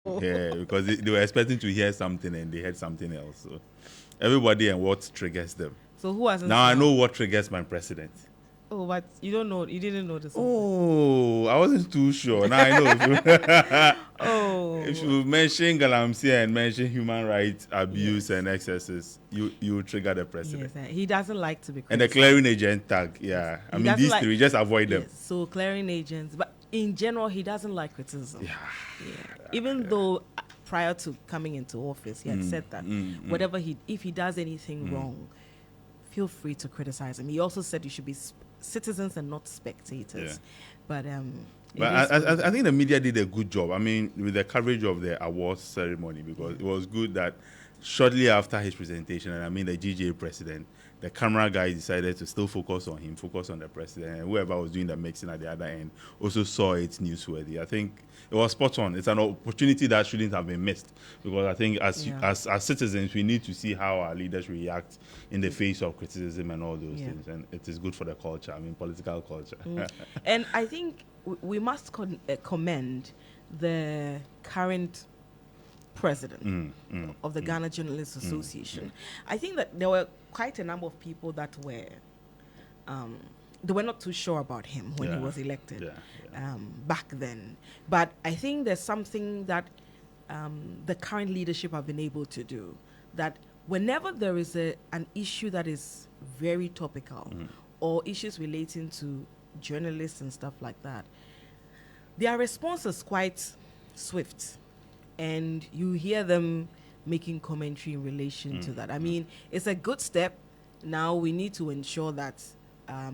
Yeah, because they were expecting to hear something and they heard something else. So everybody and what triggers them. So who hasn't Now I smelled? know what triggers my president. Oh, but you don't know. You didn't know this. Oh, I wasn't too sure. Now I know. If Oh, you mention Galamsey and mention human rights abuse yes. and excesses, you trigger the Yes, president. he doesn't like to be And the criticized. clearing agent tag, yeah. I He mean, doesn't these like. three, just avoid them. Yes, so clearing agents, but in general, he doesn't like criticism. Yeah. Yeah. Even though prior to coming into office, he had said that whatever if he does anything wrong, feel free to criticize him. He also said you should be citizens and not spectators. Yeah. But But I think the media did a good job. I mean, with the coverage of the awards ceremony, because it was good that shortly after his presentation, and I mean the GGA president, the camera guy decided to still focus on him, focus on the president, and whoever was doing the mixing at the other end also saw it newsworthy. I think it was spot on. It's an opportunity that shouldn't have been missed, because I think as citizens, we need to see how our leaders react in the face of criticism and all those things, and it is good for the culture. I mean, political culture. and I think we must commend the current president of the Ghana Journalists Association. I think that there were quite a number of people that were they were not too sure about him when he was elected back then. But I think there's something that the current leadership have been able to do, that whenever there is an issue that is very topical or issues relating to journalists and stuff like that, their response is quite swift, and you hear them making commentary in relation to that. I mean, it's a good step. Now we need to ensure that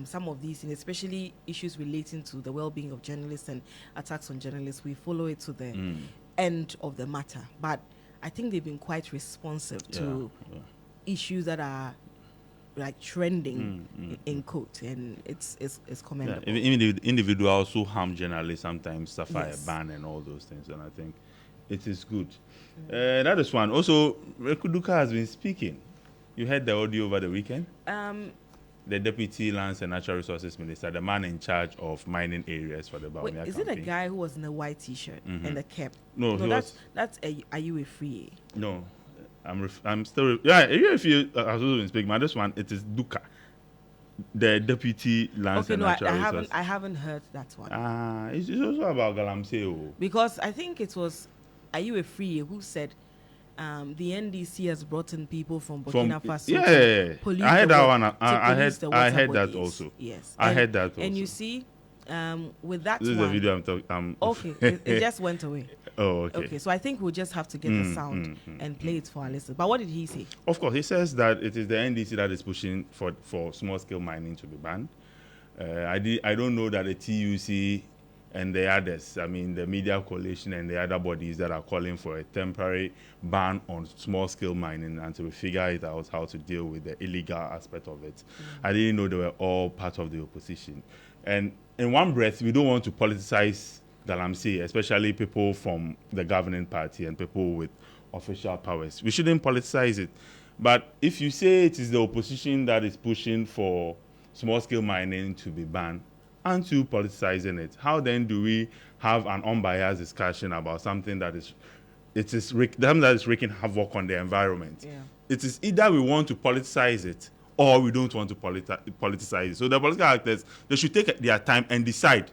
some of these, especially issues relating to the well-being of journalists and attacks on journalists, we follow it to the end of the matter. But I think they've been quite responsive to issues that are like trending in quote, and it's commendable. Yeah, even the individuals who harm journalists sometimes suffer a ban and all those things, and I think it is good. That is one. Also, Rekuduka has been speaking. You heard the audio over the weekend? The Deputy Lands and Natural Resources Minister, the man in charge of mining areas for the Bawumia campaign. Is it a guy who was in a white T-shirt and a cap? No, that's are you a free? No, I'm still. Yeah, if you has also been speaking, but this one it is Duka, the Deputy Lands and Natural Resources. I haven't heard that one. It's also about Galamsey. Because I think it was Are You a Free who said the NDC has brought in people from Burkina Faso. Yeah, I heard that one. I heard that also. Yes, I heard that also. And you see, with that this one, is the video I'm talking. Okay, it just went away. Oh, okay. Okay, so I think we'll just have to get the sound and play it for our listeners. But what did he say? Of course, he says that it is the NDC that is pushing for small-scale mining to be banned. I don't know that the TUC and the others, I mean the Media Coalition and the other bodies that are calling for a temporary ban on small-scale mining until we figure it out how to deal with the illegal aspect of it. I didn't know they were all part of the opposition. And in one breath, we don't want to politicize Galamsey, especially people from the governing party and people with official powers. We shouldn't politicize it. But if you say it is the opposition that is pushing for small-scale mining to be banned, aren't you politicizing it? How then do we have an unbiased discussion about something that is wreaking havoc on the environment? Yeah. It is either we want to politicize it or we don't want to politicize it. So the political actors, they should take their time and decide.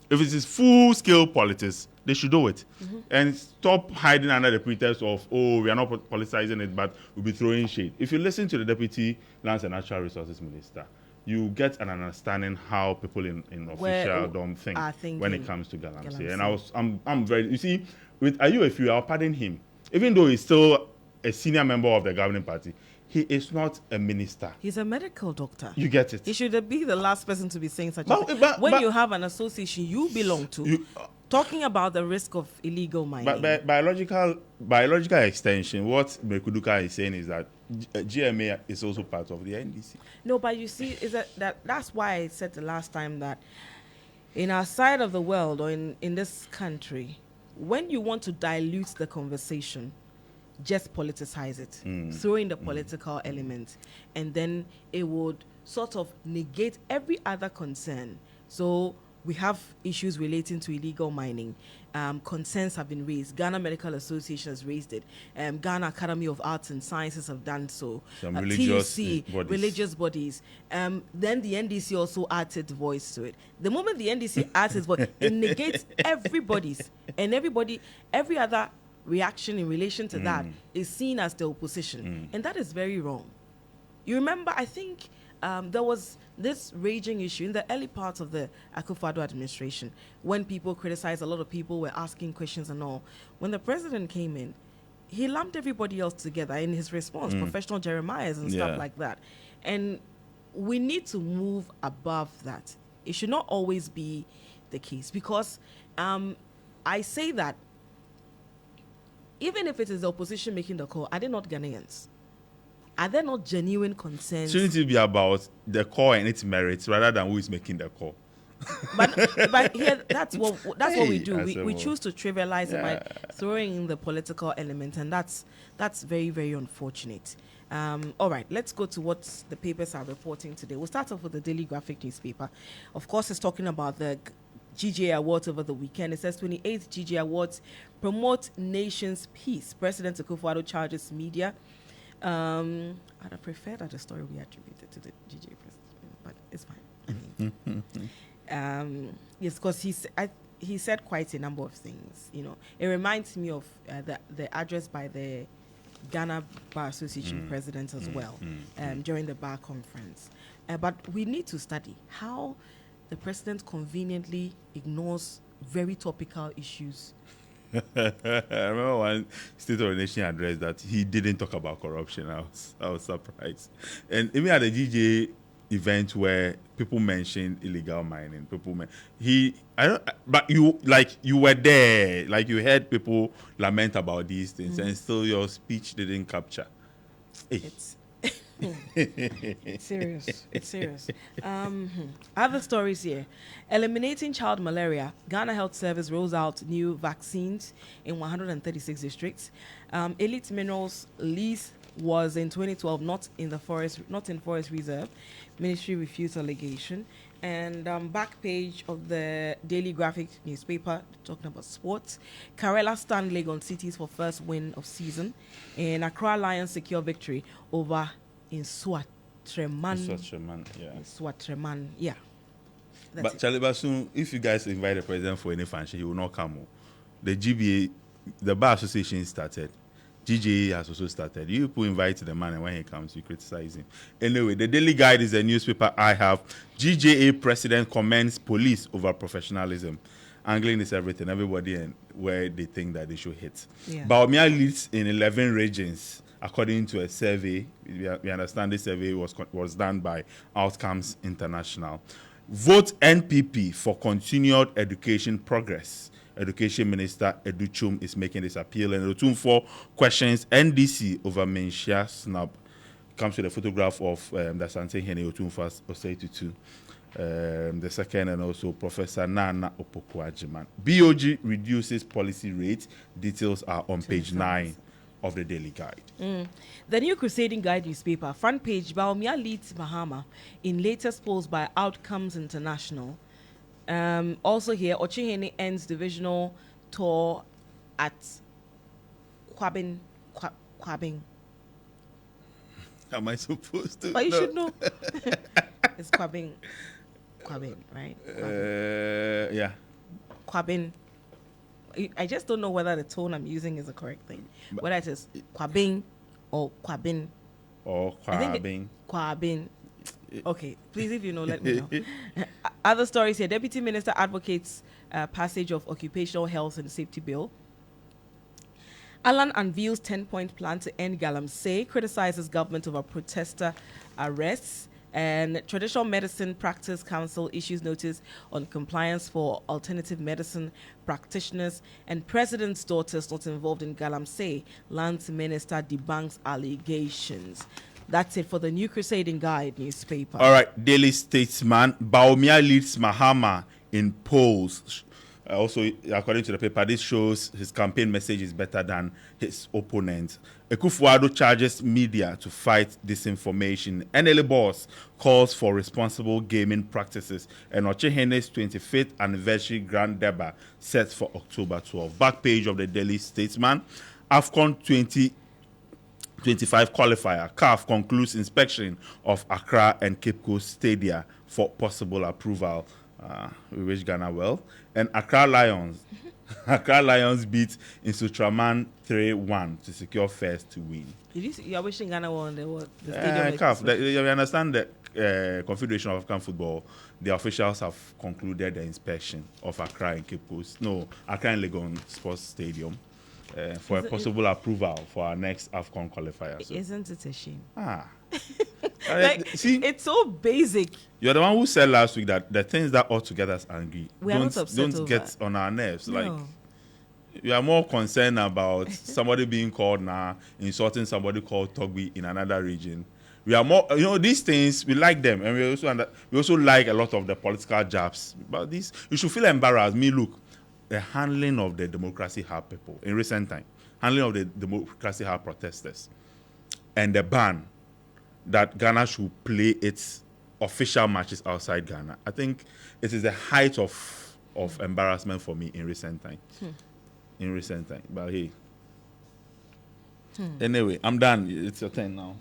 If it is full-scale politics, they should do it. And stop hiding under the pretext of, we are not politicizing it, but we'll be throwing shade. If you listen to the Deputy Lands and Natural Resources Minister, you get an understanding how people in officialdom think when it comes to Galamsey. And I'm very, you see, with Ayuefu, I'll pardon him. Even though he's still a senior member of the governing party, he is not a minister. He's a medical doctor. You get it. He should be the last person to be saying such a thing. When you have an association you belong to, talking about the risk of illegal mining. But biological extension, what Mekuduka is saying is that GMA is also part of the NDC. No, but you see, that's why I said the last time that in our side of the world or in this country, when you want to dilute the conversation, just politicize it, throw in the political element, and then it would sort of negate every other concern. So we have issues relating to illegal mining. Concerns have been raised. Ghana Medical Association has raised it. Ghana Academy of Arts and Sciences have done so. Some religious TUC, bodies. religious bodies. Then the NDC also adds its voice to it. The moment the NDC adds its voice, it negates everybody's, and every other reaction in relation to that is seen as the opposition. And that is very wrong. You remember, I think there was this raging issue in the early parts of the Akufo-Addo administration when people criticized, a lot of people were asking questions and all. When the president came in, he lumped everybody else together in his response, professional Jeremiahs and stuff like that. And we need to move above that. It should not always be the case, because I say that even if it is the opposition making the call, are they not Ghanaians? Are there not genuine concerns? Shouldn't it be about the call and its merits rather than who is making the call? But here, that's what we do. We choose to trivialize it by throwing in the political element, and that's very, very unfortunate. All right, let's go to what the papers are reporting today. We'll start off with the Daily Graphic newspaper. Of course, it's talking about the GJ Awards over the weekend. It says 28th GJ Awards promote nation's peace. President Akufo-Addo charges media. I'd have preferred that the story be attributed to the GJ president, but it's fine. I mean, yes, because he said quite a number of things. You know, it reminds me of the address by the Ghana Bar Association president as well during the bar conference. But we need to study how the president conveniently ignores very topical issues. I remember one State of the Nation address that he didn't talk about corruption. I was surprised. And even at the GJ event where people mentioned illegal mining, but you were there, like you heard people lament about these things, and still your speech didn't capture. Hey. It's serious. It's serious. Other stories here. Eliminating child malaria. Ghana Health Service rolls out new vaccines in 136 districts. Elite Minerals lease was in 2012 not in Forest Reserve. Ministry refused allegation. And back page of the Daily Graphic newspaper, talking about sports. Karela stand Legon Cities for first win of season. And Accra Lions secure victory over in Swatreman. Swatreman, yeah. But Charlie Basun, if you guys invite the president for any function, he will not come. The GBA, the Bar Association started. GJA has also started. You people invite the man, and when he comes, you criticize him. Anyway, the Daily Guide is a newspaper I have. GJA president commends police over professionalism. Angling is everything. Everybody and where they think that they should hit. Yeah. Baumia leads in 11 regions. According to a survey, we understand this survey was done by Outcomes International. Vote NPP for continued education progress. Education Minister Educhum is making this appeal. And Educhum for questions NDC over Menshia snub. Comes with a photograph of the Asante Hene Educhum first Osei the second, and also Professor Nana Opoku-Agyeman. BOG reduces policy rate. Details are on page 9 of the Daily Guide. The New Crusading Guide newspaper, front page, Baumia leads Bahama in latest polls by Outcomes International. Also here, Ochihene ends divisional tour at Kwabin. Am I supposed to? But you should know. It's Kwabin, right? Kwabin. Yeah. Kwabin. I just don't know whether the tone I'm using is the correct thing. Whether it is Kwabin or Kwabin. Or Kwabin. Kwabin. Okay, please, if you know, let me know. Other stories here. Deputy Minister advocates passage of Occupational Health and Safety Bill. Alan unveils 10-point plan to end Galamsey, criticizes government over protester arrests. And Traditional Medicine Practice Council issues notice on compliance for alternative medicine practitioners, and president's daughters not involved in Galamsey. Lands Minister debunks allegations. That's it for the New Crusading Guide newspaper. All right, Daily Statesman. Baumia leads Mahama in polls. Also, according to the paper, this shows his campaign message is better than his opponent. Akufo-Addo charges media to fight disinformation. NLA boss calls for responsible gaming practices. And Ochehene's 25th anniversary Grand Deba set for October 12. Back page of the Daily Statesman. AFCON 2025 qualifier. CAF concludes inspection of Accra and Cape Coast stadia for possible approval. We wish Ghana well. And Accra Lions. Accra Lions beat Insutraman 3-1 to secure first win. You are wishing Ghana won the stadium? CAF. We understand that Confederation of African Football, the officials have concluded the inspection of Accra and Cape Coast. No, Accra and Legon Sports Stadium for a possible approval for our next AFCON qualifier. So. Isn't it a shame? See, it's so basic. You're the one who said last week that the things that ought to get us angry don't get on our nerves. No. Like, you are more concerned about somebody being called now, insulting somebody called Togbi in another region. We are more, these things, we like them, and we also like a lot of the political jabs. But this, you should feel embarrassed. Look, the handling of the Democracy Hub people in recent time, handling of the Democracy Hub protesters, and the ban that Ghana should play its official matches outside Ghana. I think it is the height of embarrassment for me in recent time. But hey. Anyway, I'm done. It's your turn now.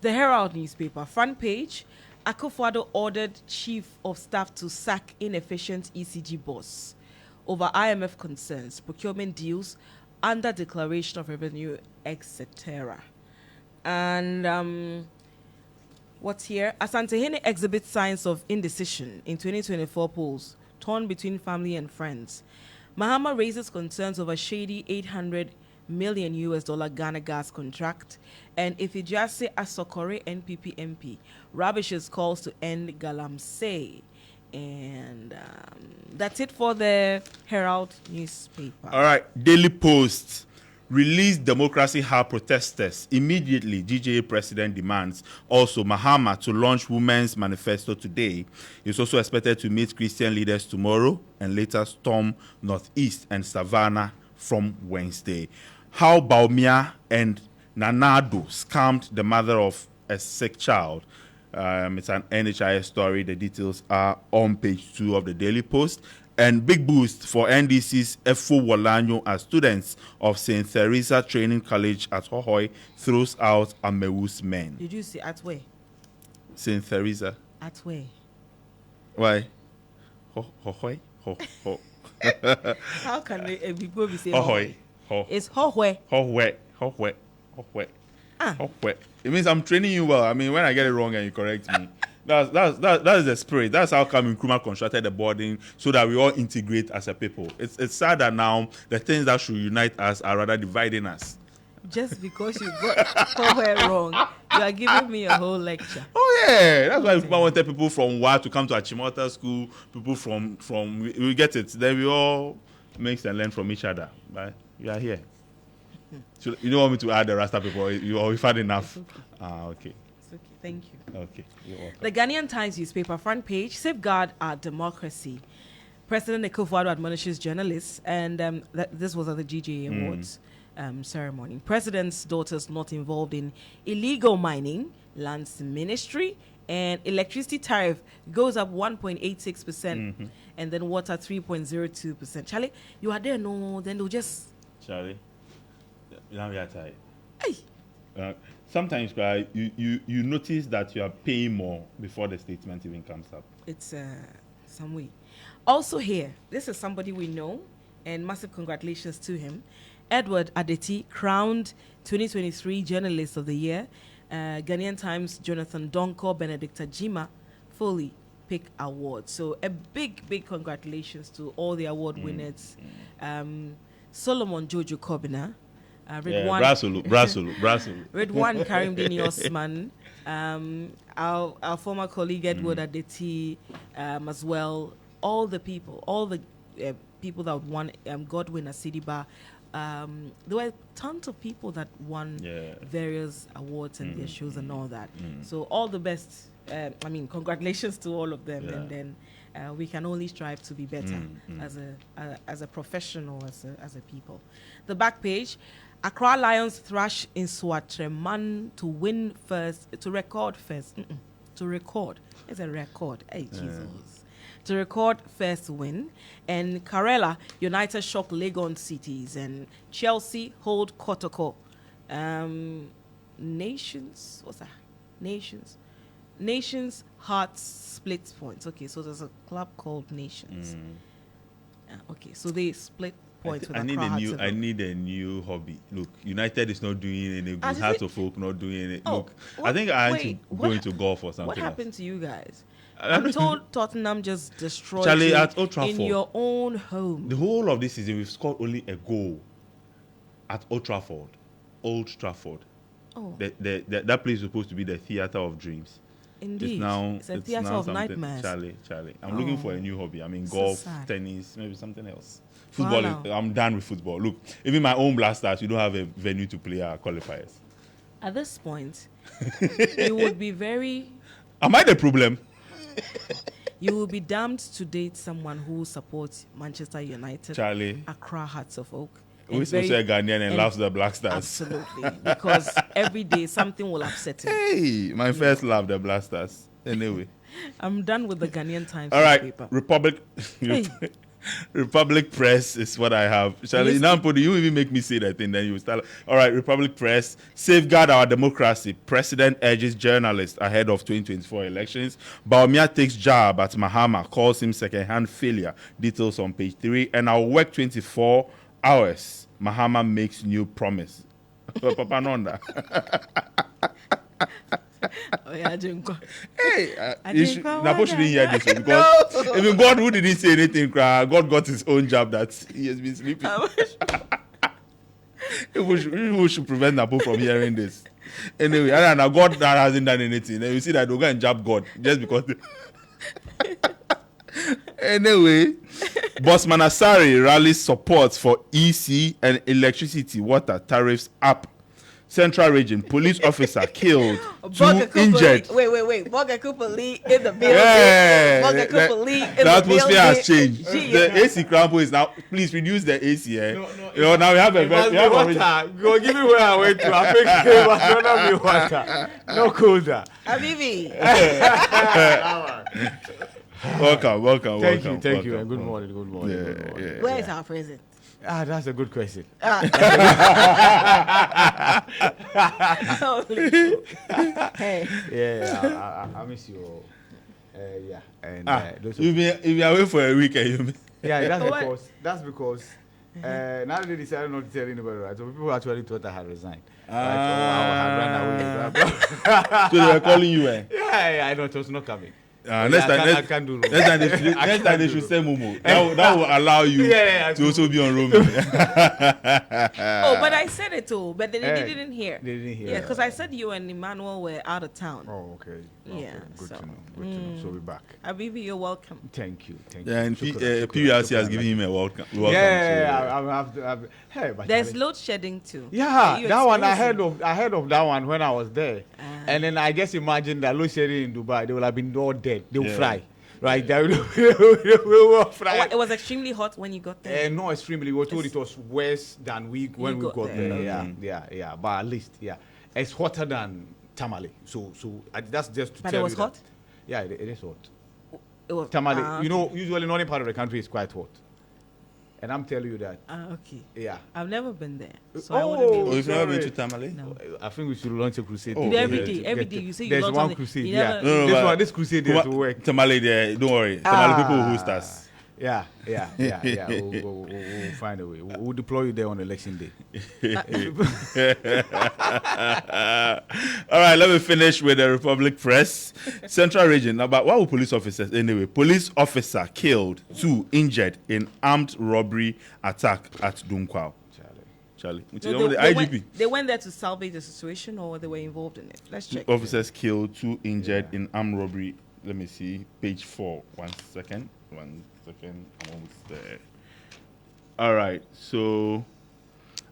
The Herald newspaper, front page, Akufo-Addo ordered Chief of Staff to sack inefficient ECG boss over IMF concerns, procurement deals, under declaration of revenue, etc. And what's here? Asantehene exhibits signs of indecision in 2024 polls, torn between family and friends. Mahama raises concerns over shady $800 million Ghana gas contract. And Ifijase Asokore NPP MP rubbishes calls to end Galamsey. And that's it for the Herald newspaper. All right, Daily Post. Release Democracy Hub protesters. Immediately, GJA president demands also Mahama to launch Women's Manifesto today. He's also expected to meet Christian leaders tomorrow and later storm Northeast and Savannah from Wednesday. How Baumia and Nanado scammed the mother of a sick child. It's an NHIS story. The details are on page 2 of the Daily Post. And big boost for NDC's Efo Wolanyo as students of St. Teresa Training College at Hohoi throws out Amewu's men. Did you say at where? St. Teresa. At where? Why? Hohoi? How can people be saying Hohoi? It's Hohoi. Hohoi. Hohoi. It means I'm training you well. I mean, when I get it wrong and you correct me. That is the spirit. That's how come Nkrumah constructed the boarding so that we all integrate as a people. It's sad that now the things that should unite us are rather dividing us. Just because you got somewhere wrong, you are giving me a whole lecture. Oh yeah, that's why I wanted people from WA to come to Achimota school. People from we get it. Then we all mix and learn from each other. But we are here. So you don't want me to add the Rasta people? We've had enough. Okay. Okay, thank you. Okay, you're welcome. The Ghanaian Times newspaper front page: safeguard our democracy. President Akufo-Addo admonishes journalists, and this was at the GJA Awards ceremony. President's daughters not involved in illegal mining, lands ministry, and electricity tariff goes up 1.86%, and then water 3.02%. Charlie, you are there? No, then they'll just. Charlie, now we are tired. Hey. Sometimes you notice that you are paying more before the statement even comes up. It's some way. Also here, this is somebody we know, and massive congratulations to him. Edward Adeti, crowned 2023 Journalist of the Year. Ghanaian Times, Jonathan Donko, Benedicta Jima, fully pick award. So a big congratulations to all the award winners. Solomon Jojo Kobina. Brasulu. Redwan Karimdini Osman, our former colleague Edward Adeti, as well. All the people that won Godwin Asidiba. There were tons of people that won various awards and their shows and all that. So all the best. Congratulations to all of them. And then we can only strive to be better as a professional, as a people. The back page, Accra Lions thrash in Swatreman to win first, to record first. To record. It's a record. Hey, Jesus. To record first win. And Karela United shock Legon cities. And Chelsea hold Kotoko. Nations, what's that? Nations Hearts split points. Okay, so there's a club called Nations. Okay, so they split points with Accra Hearts. I need a new hobby. Look, United is not doing any good. Hearts of Oak not doing any. Look, I think I need to go into golf or something. What happened to you guys? I'm told Tottenham just destroyed Charlie, you at Old Trafford, in your own home. The whole of this season, we've scored only a goal at Old Trafford. Old Trafford. Oh. That place is supposed to be the theater of dreams. Indeed. It's a theater of nightmares. Charlie. I'm looking for a new hobby. I mean, golf, tennis, maybe something else. Football, I'm done with football. Look, even my own Blasters, you don't have a venue to play our qualifiers. At this point, you would be very... Am I the problem? You will be damned to date someone who supports Manchester United, Charlie, Accra Hearts of Oak. Who is also a Ghanaian and loves the Black Stars. Absolutely, because every day something will upset him. Hey, my first love, the Black Stars. Anyway. I'm done with the Ghanaian Times newspaper. All right, Republic Press is what I have. Charlie, now you even make me say that thing, then you start. All right, Republic Press, safeguard our democracy. President urges journalists ahead of 2024 elections. Baumia takes jab at Mahama, calls him second-hand failure. Details on page 3. And I'll work 24 hours. Mahama makes new promise. Papa Nonda. Hey, Napo shouldn't hear this one because even God, who didn't say anything, God got his own job that he has been sleeping. We should prevent Napo from hearing this. Anyway, now God that hasn't done anything. And you see that they'll go and jab God just because. Anyway, Bossman Asari rallies support for EC and electricity water tariffs up. Central Region, police officer killed, 2 injured. Wait. Boga Kupali in the building. Yeah. Boga Kupali in the building. The atmosphere has changed. The AC crumble is now, please reduce the AC. No, now we have a water. Go give me where I went to. I think it was not me water. No colder. Habibi. Welcome. Thank you. And good morning. Yeah. Where is our president? That's a good question. Hey. Yeah, I miss you all. Yeah. And you've been away for a week, yeah, that's because now they decided not to tell anybody, right? So people actually thought I had resigned. I had run away. So they were calling you, Yeah, I know it was not coming. Next time they should say Momo. That will allow you to also be on roaming. But I said it too, but they didn't hear. They didn't hear. Yeah, because I said you and Emmanuel were out of town. Oh, okay. Yeah. Good to know. So we're back. Abibi, you're welcome. Thank you. Yeah, and PRC has given him a welcome. Hey, there's load shedding too. Yeah, that one I heard of that one when I was there, and then I just imagine that load shedding in Dubai, they will have been all dead. They will fry. Right, they will fry. It was extremely hot when you got there. No, extremely. We were told it was worse than when we got there. Yeah. But at least, it's hotter than Tamale. So that's just to but tell you. But it was hot. Yeah, it is hot. It was Tamale. Usually northern part of the country is quite hot. And I'm telling you that. Okay. Yeah. I've never been there. So I wouldn't be able you've never been to Tamale? No. I think we should launch a crusade. Every day you say you there's one crusade. Yeah. This crusade there to work. Tamale there, don't worry. Tamale people will host us. Yeah. We'll find a way. We'll deploy you there on election day. All right, let me finish with the Republic Press. Central Region, about what were police officers? Anyway, police officer killed, 2 injured in armed robbery attack at Dunkwao. Charlie. So the IGP. They went there to salvage the situation, or they were involved in it? Let's check. 2 officers killed, 2 injured in armed robbery. Let me see. Page 4. 1 second. I'm almost there. All right. So,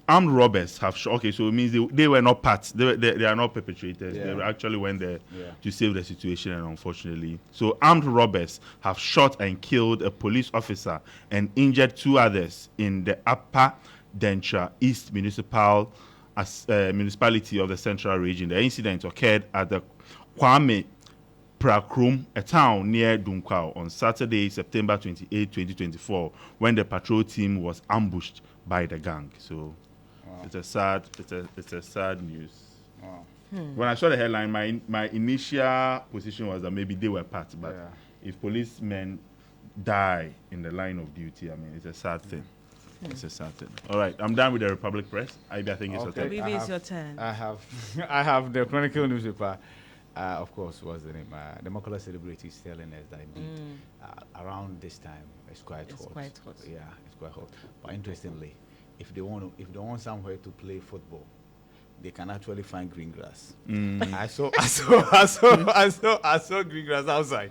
armed robbers have shot. Okay, so it means they were not parts. They are not perpetrators. Yeah. They actually went there Yeah. to save the situation, and unfortunately, so armed robbers have shot and killed a police officer and injured 2 others in the Upper Dentra East municipality of the Central Region. The incident occurred at the Kwame Prakrum, a town near Dunkwao, on Saturday, September 28, 2024, when the patrol team was ambushed by the gang. So it's a sad news. Wow. When I saw the headline, my initial position was that maybe they were part, but Yeah. if policemen die in the line of duty, I mean, it's a sad thing. It's a sad thing. All right, I'm done with the Republic Press. I think it's Okay. okay. Maybe it's your turn. I have I have the Chronicle newspaper. Of course, what's the name? The Makola celebrity is telling us that indeed, around this time it's quite hot. Quite hot. Yeah, it's quite hot. But interestingly, if they want somewhere to play football, they can actually find green grass. I saw green grass outside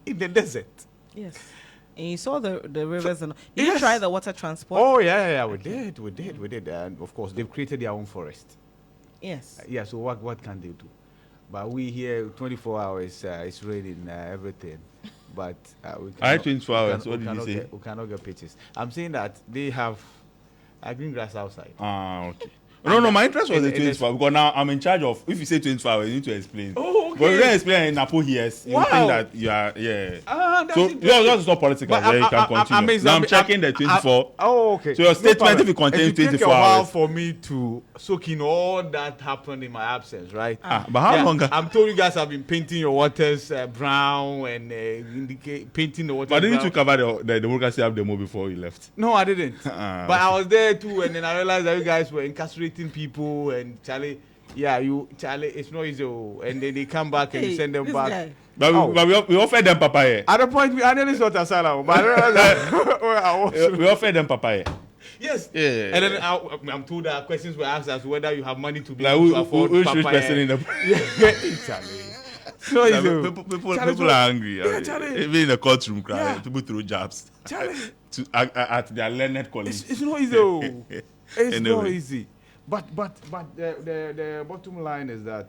in the desert. Yes. And you saw the rivers and did you Yes. try the water transport? Oh yeah, we did. And of course, they've created their own forest. Yes. Yeah, so what can they do? But we here 24 hours, it's raining, everything. But we I had cannot- 24 we hours. can- What we did you cannot say? We cannot get pictures. I'm saying that they have green grass outside. Okay. No, my interest was And- in and 24 because now I'm in charge of. If you say 24 hours, you need to explain. Oh, But okay. you don't explain in Napo here. You Wow. think that you are, yeah. That's So interesting. yours is not political. But Then you can continue. Now I'm checking the 24. Oh, okay. So your statement, problem. if it contains It will take 24 a while hours. for me to soak in all that happened in my absence, right? But how long? I'm told you guys have been painting your waters brown and painting the waters But didn't brown. you cover the democracy of demo before you left? No, I didn't. But I was there too, and then I realized that you guys were incarcerating people, and Charlie, it's not easy. And then they come back and you send them this back. guy. But, Oh. we offered them papaya. At the point, I nearly sought asylum, but I realized that where I was. We offered them papaya. Yes. Yeah. And then I'm told that questions were asked as to whether you have money to be Like able who, to afford which papaya. person in the Charlie. So Like, easy. people Charlie, are angry. Yeah, Charlie. Even in the courtroom, cry. Yeah. People throw jabs Charlie. at their learned colleagues. It's not easy. Oh. It's not Anyway. easy. But the bottom line is that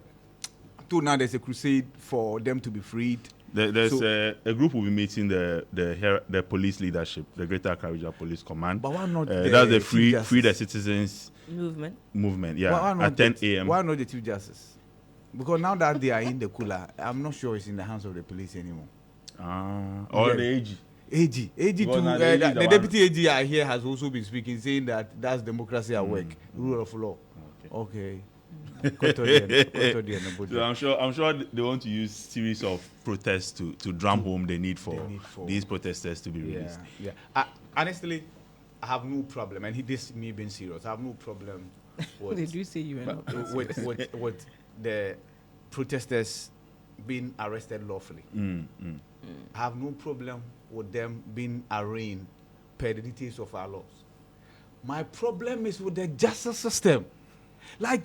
till now there's a crusade for them to be freed. There's So- a group will be meeting the police leadership, the Greater Accra Regional Police Command. But why not That's the Chief free the Justice? citizens Movement. movement. Why Yeah, not at 10 the- a.m. Why not the Chief Justice? Because now that they are in the cooler, I'm not sure it's in the hands of the police anymore. Or Yeah. the AG. AG Because too. now the AG is The the one- deputy AG I hear has also been speaking, saying that that's democracy at work, rule of law. Okay. So I'm sure they want to use series of protests to drum home the need for these protesters to be released. Yeah. Honestly, I have no problem, and this me being serious. I have no problem Did you say you were not? with the protesters being arrested lawfully. I have no problem with them being arraigned per the details of our laws. My problem is with the justice system. Like,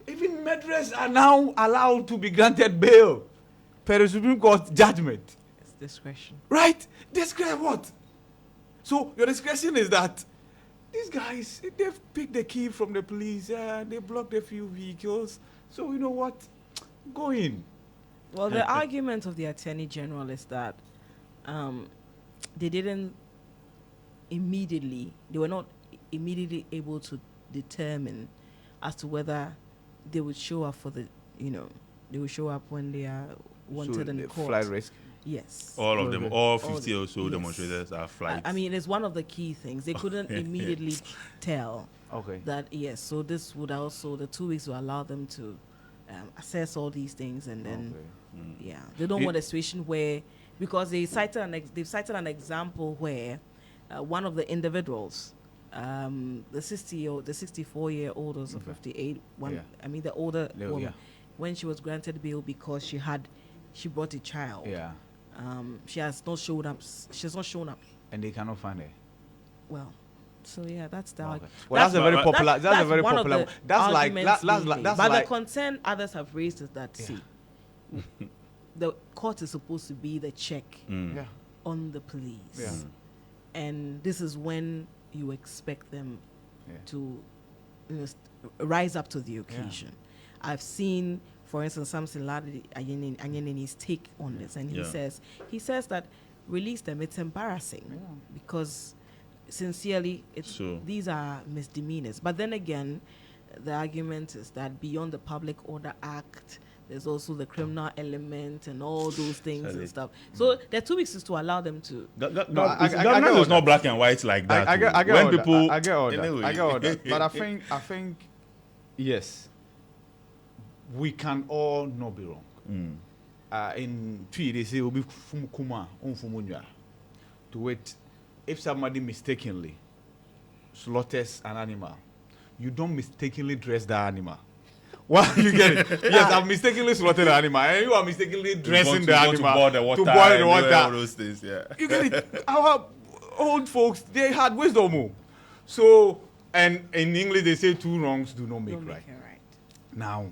even murderers are now allowed to be granted bail per the Supreme Court judgment. It's discretion. Right? Discretion what? So your discretion is that these guys, they've picked the key from the police, they blocked a few vehicles. So you know what? Go in. Well, the argument of the Attorney General is that they were not immediately able to determine as to whether they would show up they would show up when they are wanted in the court. flight risk. Yes. All of them, all 50 or so yes. demonstrators are flights. I mean, it's one of the key things. They couldn't immediately tell Okay. that, yes, so this would also, the 2 weeks will allow them to assess all these things, and then, yeah, they don't want a situation where, because they've cited an example where one of the individuals, the 64-year-old or 58, I mean, the older woman, when she was granted bail because she brought a child. Yeah. She has not shown up. She's not shown up. And they cannot find her. Well, so yeah, that's the Okay. Well, that's a very popular. That's a very one of popular. the That's like arguments that's being like made. that's But like. the concern others have raised is that see, the court is supposed to be the check Yeah. on the police, Yeah. and this is when you expect them to rise up to the occasion. I've seen, for instance, Samson Ladi Anyenini's take on this, and he says that release them. It's embarrassing because sincerely, these are misdemeanors. But then again, the argument is that beyond the Public Order Act, there's also the criminal element and all those things and stuff. So the 2 weeks is to allow them to. Government is not black and white like that. I get all that. But I think, yes, we can all not be wrong. In Twi, they say, "Obi kuma unfumunya." To wait, if somebody mistakenly slaughters an animal, you don't mistakenly dress the animal. Well, you get it. Yes, I've mistakenly slaughtered the animal, and you are mistakenly dressing the animal to boil the water. All those things, You get it. Our old folks, they had wisdom. So, and in English they say 2 wrongs do not make right. Now,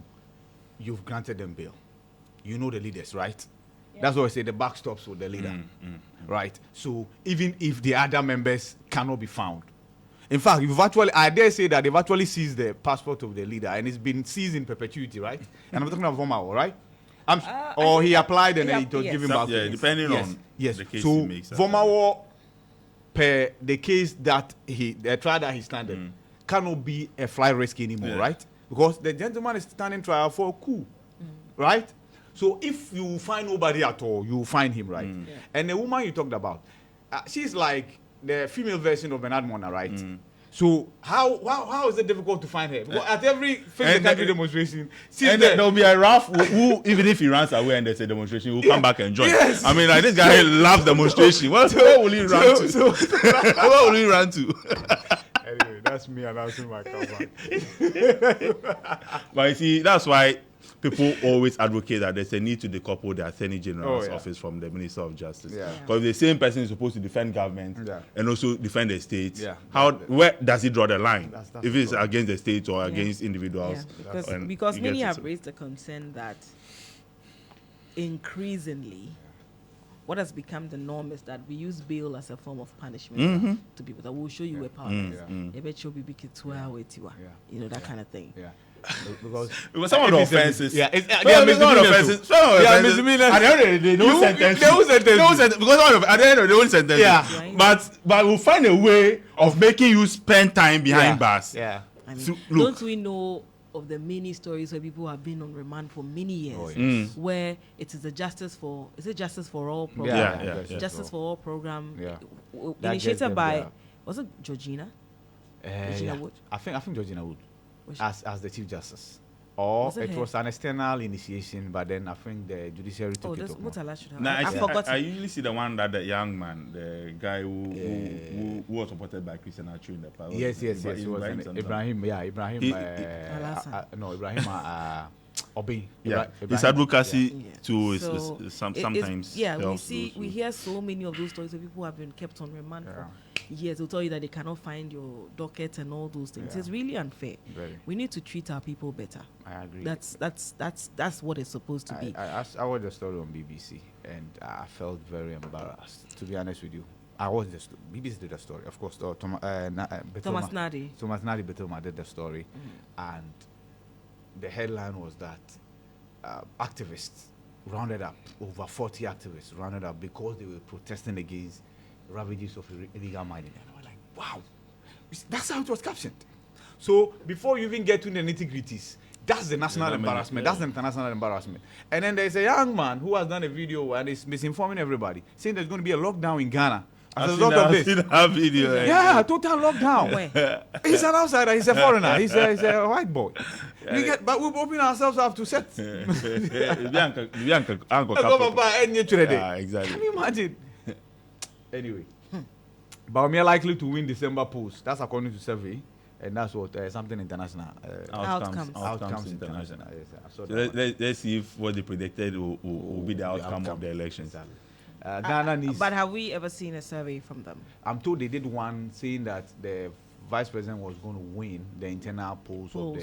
you've granted them bail. You know the leaders, right? Yeah. That's why I say the buck stops with the leader, right? So even if the other members cannot be found, in fact, I dare say that they've actually seized the passport of the leader, and it's been seized in perpetuity, right? And I'm talking about Vomao, right? Or he applied and it was given back. Yeah, depending on the case he makes. So Vomao, per the case that the trial that he standing, cannot be a fly risk anymore, right? Because the gentleman is standing trial for a coup, right? So if you find nobody at all, you find him, right? And the woman you talked about, she's like the female version of Bernard Mona, right? So how is it difficult to find her? Because at every Face the Country demonstration, there'll be a Ralph who even if he runs away and there's a demonstration, will come back and join. Yes. I mean, like this guy loves demonstration. Where will he run to? Where will he run to? Anyway, that's me announcing my comeback. But you see, that's why people always advocate that there's a need to decouple the Attorney General's office from the Minister of Justice. Because the same person is supposed to defend government and also defend the state. Where does he draw the line? That's if it's against the state or against individuals? Because many have raised the concern that increasingly what has become the norm is that we use bail as a form of punishment to people. That will show you a power. You know, that kind of thing. Because some of the offenses, they are misdemeanors. At the end of the day, they don't sentence. Because at the end of the day, they won't sentence. But we'll find a way of making you spend time behind bars. I mean, don't we know of the many stories where people have been on remand for many years, where it is the Justice for All program, Justice for All program, initiated by was it Georgina? Georgina Wood? I think Georgina Wood. As the Chief Justice. Or it was an external initiation, but then I think the judiciary took it up. I usually see the one that the young man, the guy who was supported by Christian Achu in the past. Yes. It was Ibrahim. Obi. His advocacy too is sometimes. We hear so many of those stories where people have been kept on remand for years. They'll tell you that they cannot find your docket and all those things. It's really unfair. We need to treat our people better. I agree. That's what it's supposed to be. I watched the story on BBC and I felt very embarrassed, to be honest with you. I watched the story. BBC did the story, of course. Thomas Nadi Betoma did the story, and the headline was that activists rounded up, over 40 activists rounded up because they were protesting against ravages of illegal mining. And I was like, wow, that's how it was captioned. So before you even get to the nitty-gritties, that's the national embarrassment, that's the international embarrassment. And then there's a young man who has done a video and is misinforming everybody, saying there's going to be a lockdown in Ghana. I've seen that video. Yeah, total lockdown. He's an outsider. He's a foreigner. He's a white boy. But we open ourselves up to set. Exactly. Can you imagine? Anyway, but we are likely to win December polls. That's according to survey, and that's what something international. Outcomes international. So let's see if what they predicted will be the outcome of the elections. Exactly. Ghana needs. But have we ever seen a survey from them? I'm told they did one saying that the vice president was going to win the internal polls of the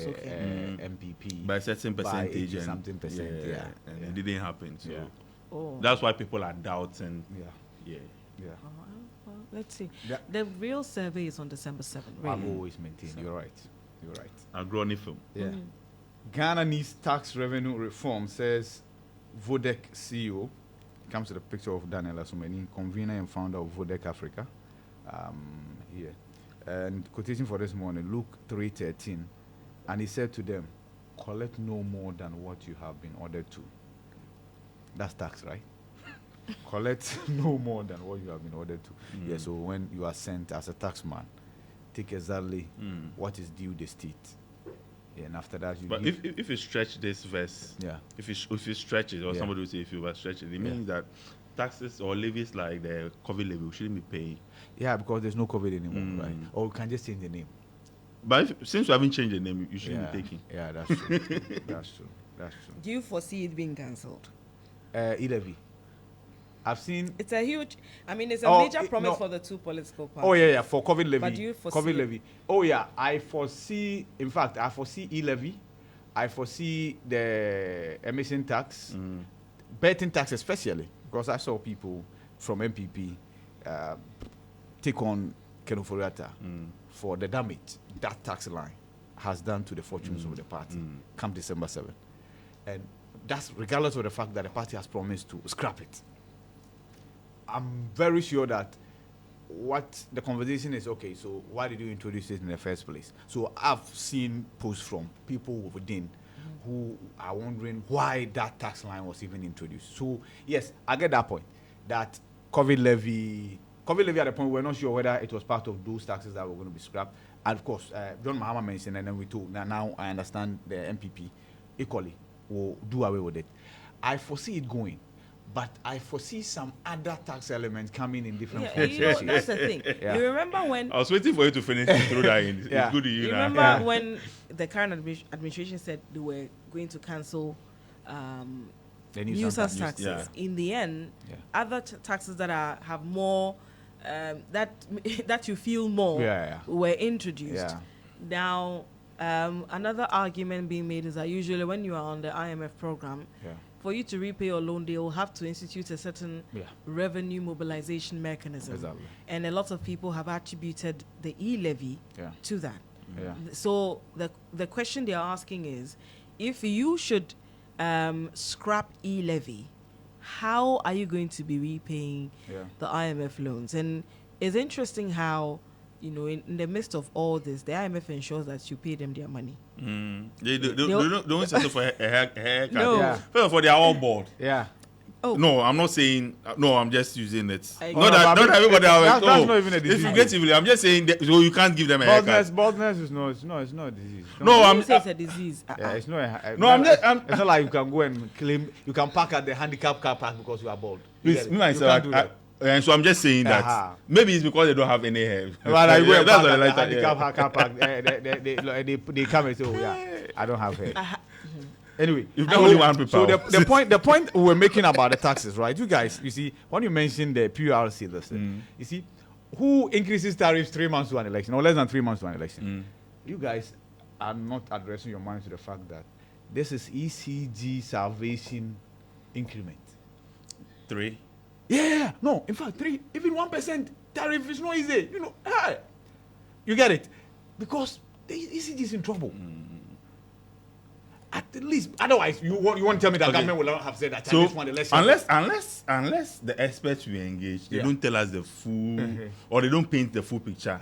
MPP by a certain percentage, and something percent. And it didn't happen. So that's why people are doubting. let's see. Yeah. The real survey is on December 7th. I've Really. always maintained. You're right. You're right. Agronifil. Yeah. Ghana needs tax revenue reform, says Vodec CEO. Comes to the picture of Daniel Asumeni, convener and founder of Vodec Africa. Here. And quotation for this morning, Luke 3:13. And he said to them, collect no more than what you have been ordered to. That's tax, right? Collect no more than what you have been ordered to. Yeah, so when you are sent as a taxman, take exactly what is due the state. Yeah, and after that, you But give, if you stretch this verse, yeah, if you stretch it, or Yeah. somebody will say if you stretch it, it means that taxes or levies like the COVID levy we shouldn't be paying. yeah, because there's no COVID anymore, right? Or we can just change the name. But since you haven't changed the name, you shouldn't Yeah, be taking. yeah, that's true. That's true. That's true. Do you foresee it being cancelled? E-levy. I've seen. It's a huge. I mean, it's a Oh, major promise no. for the two political parties. Oh yeah, for COVID levy. But do you foresee COVID it? levy? Oh yeah, I foresee. In fact, I foresee e-levy. I foresee the emission tax, betting tax especially, because I saw people from MPP take on Kenoforiata for the damage that tax line has done to the fortunes of the party come December 7th. And that's regardless of the fact that the party has promised to scrap it. I'm very sure that what the conversation is, okay, so why did you introduce it in the first place? So I've seen posts from people within who are wondering why that tax line was even introduced. So yes, I get that point, that COVID levy at the point we're not sure whether it was part of those taxes that were going to be scrapped. And of course, John Mahama mentioned, and then we told, now I understand the MPP equally will do away with it. I foresee it going, but I foresee some other tax elements coming in different Yeah, forms. you know, that's the thing. Yeah. You remember when? I was waiting for you to finish through that. It's Yeah. good to you You now. remember Yeah. when the current administration said they were going to cancel The nuisance tax. taxes? Yeah. In the end, Yeah. other taxes that have more that you feel more Yeah. were introduced. Yeah. Now, another argument being made is that usually when you are on the IMF program, Yeah. for you to repay your loan, they will have to institute a certain Yeah. revenue mobilization mechanism. Exactly. And a lot of people have attributed the e-levy Yeah. to that. Yeah. So the question they are asking is, if you should scrap e-levy, how are you going to be repaying Yeah. the IMF loans? And it's interesting how, you know, in the midst of all this, the IMF ensures that you pay them their money. They don't settle for a haircut. No. Yeah. First of all, they are all bored. Yeah. Oh. No, I'm not saying. No, I'm just using it. I- Not that not everybody. That's not even a If disease. figuratively, I'm just saying. That, so you can't give them a haircut. Baldness is no, it's not a disease. No, You I'm. say it's a disease. Yeah, it's not. No, I'm just- I'm- it's not like you can go and claim you can park at the handicap car park because you are bald. You Please, get it? me You myself. can't do that. And so I'm just saying that Uh-huh. maybe it's because they don't have any hair. Well, I go and That's park what I at the like. handicap car park. They come and say, "Oh yeah, I don't have hair." Anyway, You've got only one paper. so the point we're making about the taxes, right? You guys, you see, when you mentioned the PRC, this thing, you see, who increases tariffs 3 months to an election or less than 3 months to an election? You guys are not addressing your mind to the fact that this is ECG salvation increment. 3. Yeah, no, in fact, 3, even 1% tariff is not easy. You know, hey, you get it? Because the ECG is in trouble. At least, otherwise, you want to tell me that Okay. government will not have said that So this one election. unless the experts we engage, they Yeah. don't tell us the full or they don't paint the full picture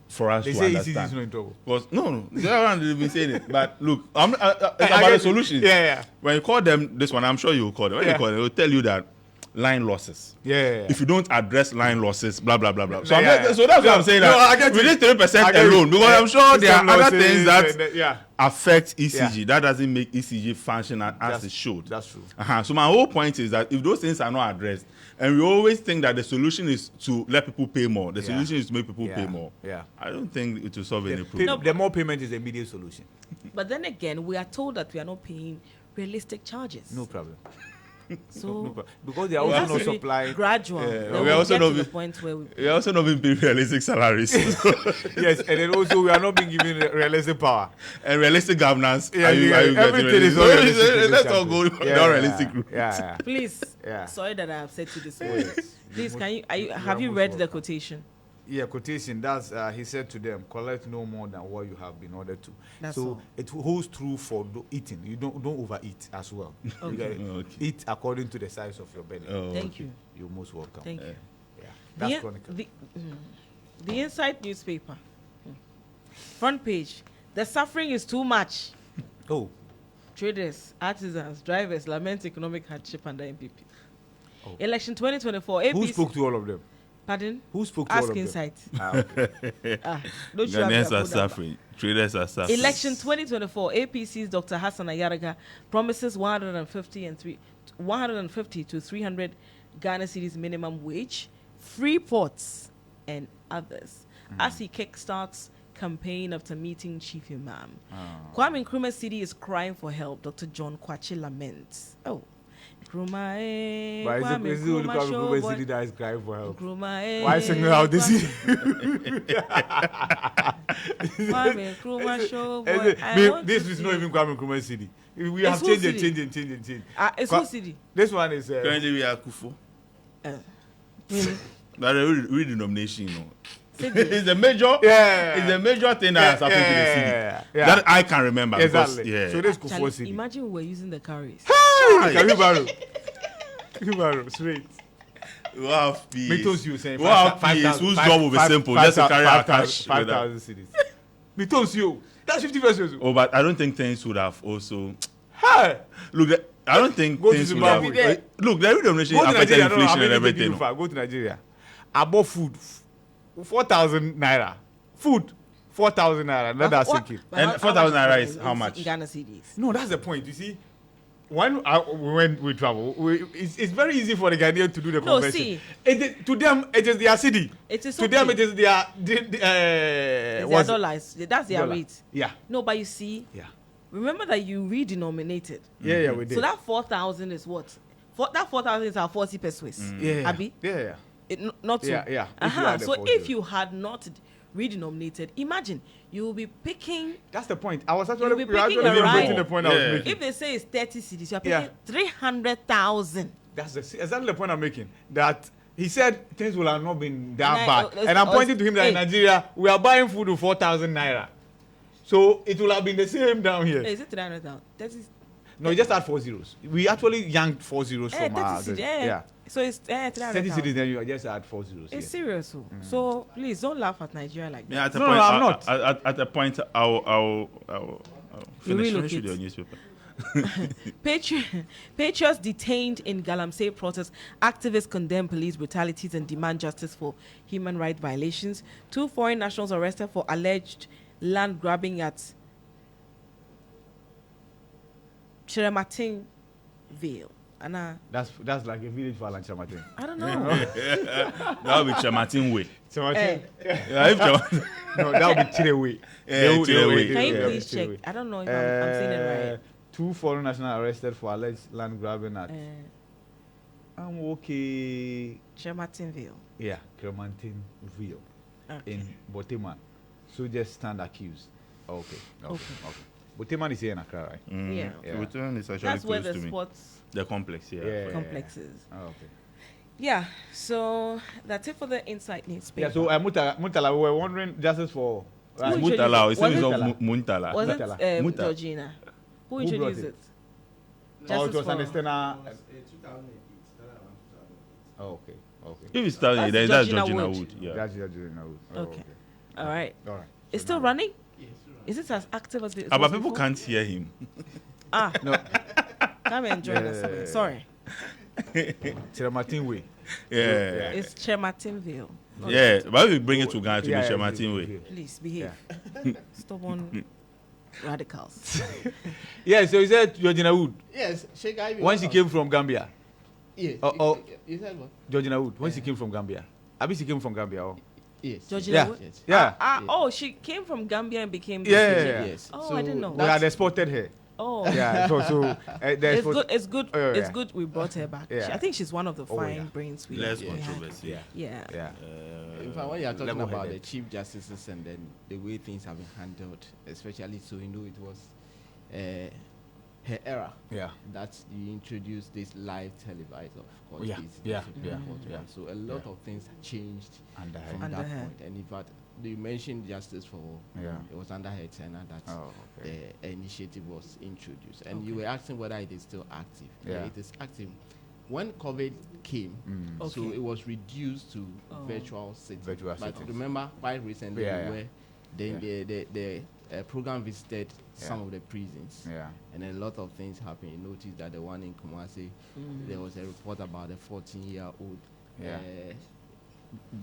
for us they to say ECG is understand. not in trouble. Because no, they've been saying it. But look, it's I about get the it. solutions. Yeah. When you call them this one, I'm sure you will call them. When Yeah. you call them, they'll tell you that line losses. Yeah. If you don't address line losses, blah blah blah blah. So, Yeah. so that's what I'm saying. No, I That get we it. need 3% I get it. alone because I'm sure there System are other losses things that and yeah. affect ECG. Yeah. That doesn't make ECG function as That's- it should. that's true. So my whole point is that if those things are not addressed, and we always think that the solution is to let people pay more, the Yeah. solution is to make people Yeah. pay more. Yeah. I don't think it will solve any The, problem. the more payment is the immediate solution. But then again, we are told that we are not paying realistic charges. No problem. So because they are it also has not to be supplying. gradual. Yeah, Then we we'll also get not to the be- point where we We are also not being paid realistic salaries Yes, and then also we are not being given realistic power. and realistic governance. Yeah, Are you getting everything is realistic? unrealistic in this Let's all go country. down realistic route. Yeah. please. Yeah. Sorry that I have said you this Yes. way. You're Please, most- can you? you are Have you most read the welcome. quotation? Yeah, quotation. That's he said to them, collect no more than what you have been ordered to. That's so all. it holds true for eating. You don't overeat as well. Okay. You get it? Okay. Eat according to the size of your belly. Oh, Thank okay. you. You're most welcome. Thank you. Yeah, that's The, chronicle. the Inside newspaper, front page. The suffering is too much. Oh, Traders, artisans, drivers lament economic hardship under MPP. Oh. Election 2024. APC. who spoke to all of them? Pardon? Who spoke to all Ask of them? Insight. Okay. Don't you have Ghanaians their are phone number? suffering. Traders are suffering. Election 2024. APC's Dr. Hassan Ayaraga promises 150 to 300 Ghana cedis minimum wage, free ports, and others as he kickstarts campaign after meeting Chief Imam. Kwame Nkrumah's city is crying for help. Dr. John Kwachi laments. Oh, Nkrumah, eh, But Kwame it's the only Nkrumah show Kwame boy. city that is crying for help. Nkrumah, eh, Why singling out this? Kwame Nkrumah show boy. I want This to is see- not even Kwame Nkrumah city. We It's have who changed city? and changed. It's Kwa- whose city? This one is Currently, we are Kufo. Really? That a redenomination, you know. City. It's a major. Yeah. It's a major thing that has happened to the city yeah. that I can remember. Exactly. Because, yeah. So this Charlie, Kufo city. imagine we were using the carries. Can you borrow? You borrow straight. We have peace. Me too, you saying We have peace. Whose job will be simple? Just to carry our cash. with that. 5,000 cities. Me too, you. That's 50 pesos. Oh, but I don't think things would have also. Hey. Look, I don't think Go to things would Zimbabwe. have. Look, the redenomination Go to affected Nigeria. No, inflation I'm and taking everything. you far. Go to Nigeria. I bought food. 4,000 naira. Food. 4,000 naira. Let that sink in. And 4,000 naira is how much? In Ghana cedis. No, that's the point. You see, when we travel, it's very easy for the Ghanaian to do the No, conversion. see. To them, it is their city. It is To them, okay. it is their. It's their dollars. That's their Dollar. rate. Yeah, No, but you see, yeah, remember that you redenominated. yeah. We did. So that 4,000 is what? That 4,000 is our 40 pesos. yeah, Abi? yeah. Not so. Yeah, yeah. If you had the So 40. if you had not redenominated, imagine you will be picking. That's the point. I was You'll actually, be we were picking actually a ride. making the point I Yeah. was making. If they say it's 30 cedis, you are Yeah. picking 300,000. That's exactly the point I'm making. That he said things will have not been that And bad, and I'm pointing to him that in hey. Nigeria we are buying food with 4,000 naira, so it will have been the same down here. Is it 300,000? That is. No, you just add 4 zeros. We actually yanked 4 zeros from 30 our. cedis. Yeah. So it's 30 300,000. cities, then you just add 4 zeros. It's yeah. serious. So please don't laugh at Nigeria like that. Yeah, at a No, point, no, I'm not. At a point, I'll finish relocate. with your newspaper. Patriots detained in Galamsey protest. Activists condemn police brutalities and demand justice for human rights violations. 2 foreign nationals arrested for alleged land grabbing at Chirematin Vale. That's like a village for Alan Chamatin. I don't know. That would be Chamatin way. Chamatin? Yeah, if Chamatin. No, that would be Chirewe. Yeah, They would- Chirewe. Can you yeah, please check? Chirewe. I don't know if I'm saying it right. 2 foreign nationals arrested for alleged land grabbing at. I'm okay. Chirematin Vale. Yeah, Kremantin Ville Okay. in Boteman. So just stand accused. Okay. Okay. Boteman is here in Accra, right? Yeah. Yeah. Return is actually That's where close the to me. sports The complex, yeah. Yeah. complex is. Oh, okay. Yeah. So that's it for the Insight newspaper. Yeah, so Mutala, we were wondering justice for. Who Right? introduced Mutala, it? his Was name is it- not Muntala. Was it Mutala. Muta. Georgina? Who Who introduced brought it? Oh, it Justice was for- an external. Oh, okay. If it's Stanley, That's then that's Georgina Georgina Wood. Wood. Yeah. That's no. Oh, Okay. All right. All right. It's So still now- running? Is it as active as it Ah, was but people before? can't hear him. Ah, No, come and join us. Yeah. Sorry. Chiramatin Way. Yeah. It's Chirematinville. Yeah. But if we bring it to Ghana to be Yeah, Shematin way. Please behave. Stubborn radicals. Yeah, so you said Georgina Wood Yes, Sheikh Ivy. when she came from Gambia. Yes. Oh. You said what? Georgina Wood when she came from Gambia. Abi she came from Gambia. Oh. Yes. Georgina Yeah. Wood? Yeah. Oh, she came from Gambia and became. Yeah. the- Yes. Oh, I didn't know. We had exported her. Oh. Yeah. So there's It's good. It's good. Oh, It's yeah. good. We brought her back. Yeah. I think she's one of the fine yeah. brains we Less we had. controversy. Yeah. Yeah. Yeah. In fact, when you are talking about level-headed. the chief justices and then the way things have been handled, especially so it was her era Yeah. that you introduced this live televised of course. Yeah, this yeah, Supreme yeah, Court yeah. one. So a lot Yeah. of things changed Under her. from Under that her. point. And in fact, you mentioned justice for Yeah. it was under her tenure that Oh, okay. the initiative was introduced. And Okay. you were asking whether it is still active. Yeah. It is active. When COVID came, so Okay. it was reduced to Oh. virtual sitting. Virtual But sittings. remember, quite recently, Yeah, where the program visited some of the prisons, Yeah. and a lot of things happened. You noticed that the one in Kumasi, there was a report about a 14-year-old Yeah.